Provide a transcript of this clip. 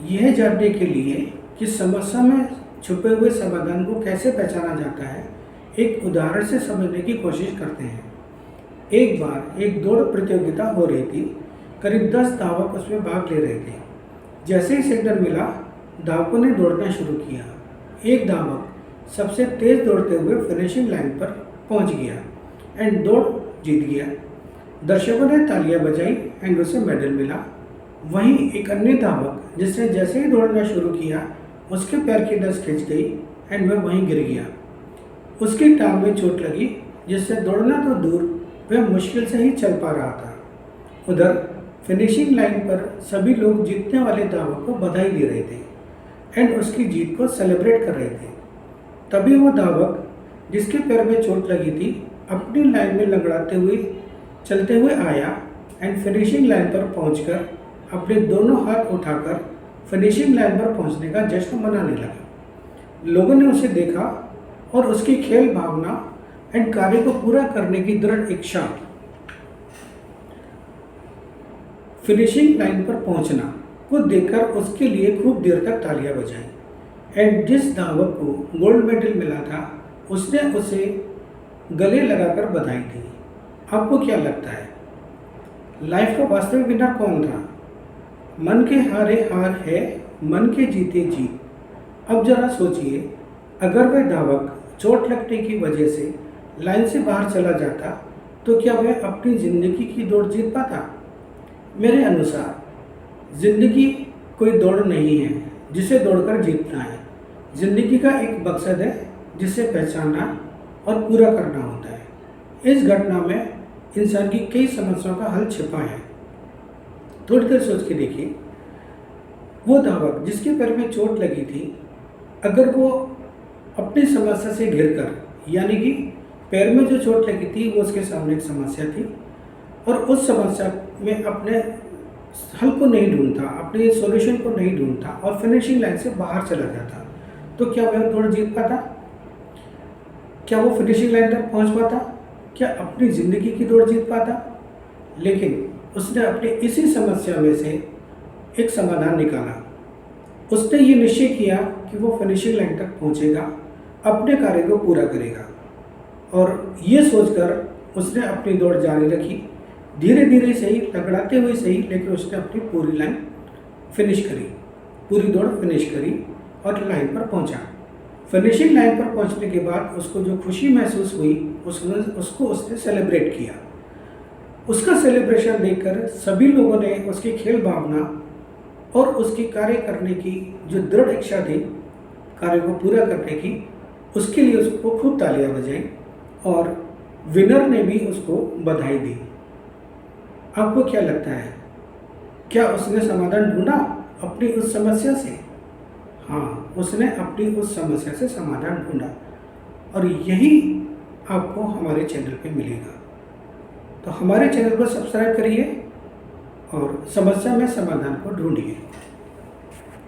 यह जानने के लिए कि समस्या में छुपे हुए समाधान को कैसे पहचाना जाता है, एक उदाहरण से समझने की कोशिश करते हैं। एक बार एक दौड़ प्रतियोगिता हो रही थी। करीब 10 धावक उसमें भाग ले रहे थे। जैसे ही सिग्नल मिला, धावकों ने दौड़ना शुरू किया। एक धावक सबसे तेज दौड़ते हुए फिनिशिंग लाइन पर पहुंच गया एंड दौड़ जीत गया। दर्शकों ने तालियां बजाई एंड उसे मेडल मिला। वहीं एक अन्य धावक जिसने जैसे ही दौड़ना शुरू किया, उसके पैर की नस खिंच गई एंड वह वहीं गिर गया। उसकी टांग में चोट लगी, जिससे दौड़ना तो दूर, वह मुश्किल से ही चल पा रहा था। उधर फिनिशिंग लाइन पर सभी लोग जीतने वाले धावक को बधाई दे रहे थे एंड उसकी जीत को सेलिब्रेट कर रहे थे। तभी वो धावक जिसके पैर में चोट लगी थी, अपनी लाइन में लंगड़ाते हुए चलते हुए आया एंड फिनिशिंग लाइन पर पहुंचकर अपने दोनों हाथ उठाकर फिनिशिंग लाइन पर पहुंचने का जश्न मनाने लगा। लोगों ने उसे देखा और उसकी खेल भावना एंड कार्य को पूरा करने की दृढ़ इच्छा, फिनिशिंग लाइन पर पहुंचना को देखकर उसके लिए खूब देर तक तालियां बजाई एंड जिस धावक को गोल्ड मेडल मिला था, उसने उसे गले लगाकर बधाई दी। आपको क्या लगता है, लाइफ का वास्तविक विनर कौन था? मन के हारे हार है, मन के जीते जीत। अब जरा सोचिए, अगर वह धावक चोट लगने की वजह से लाइन से बाहर चला जाता, तो क्या वह अपनी जिंदगी की दौड़ जीत पाता? मेरे अनुसार जिंदगी कोई दौड़ नहीं है जिसे दौड़कर जीतना है। जिंदगी का एक मकसद है जिसे पहचानना और पूरा करना होता है। इस घटना में इंसान की कई समस्याओं का हल छिपा है। थोड़ी देर सोच के देखिए, वो धावक जिसके पैर में चोट लगी थी, अगर वो अपनी समस्या से घिरकर, यानी कि पैर में जो चोट लगी थी वो उसके सामने एक समस्या थी, और उस समस्या में अपने हल को नहीं ढूंढता, अपने सॉल्यूशन को नहीं ढूंढता और फिनिशिंग लाइन से बाहर चला जाता, तो क्या वह दौड़ जीत पाता? क्या वो फिनिशिंग लाइन तक पहुंच पाता? क्या अपनी ज़िंदगी की दौड़ जीत पाता? लेकिन उसने अपनी इसी समस्या में से एक समाधान निकाला। उसने ये निश्चय किया कि वो फिनिशिंग लाइन तक पहुंचेगा, अपने कार्य को पूरा करेगा, और ये सोचकर उसने अपनी दौड़ जारी रखी। धीरे धीरे सही, लगड़ाते हुए सही, लेकिन उसने अपनी पूरी लाइन फिनिश करी, पूरी दौड़ फिनिश करी और लाइन पर पहुंचा। फिनिशिंग लाइन पर पहुंचने के बाद उसको जो खुशी महसूस हुई, उसको उसने सेलिब्रेट किया। उसका सेलिब्रेशन देखकर सभी लोगों ने उसकी खेल भावना और उसकी कार्य करने की जो दृढ़ इच्छा थी, कार्य को पूरा करने की, उसके लिए उसको खूब तालियां बजाई और विनर ने भी उसको बधाई दी। आपको क्या लगता है, क्या उसने समाधान ढूंढा अपनी उस समस्या से? हाँ, उसने अपनी उस समस्या से समाधान ढूंढा, और यही आपको हमारे चैनल पे मिलेगा। तो हमारे चैनल को सब्सक्राइब करिए और समस्या में समाधान को ढूंढिए।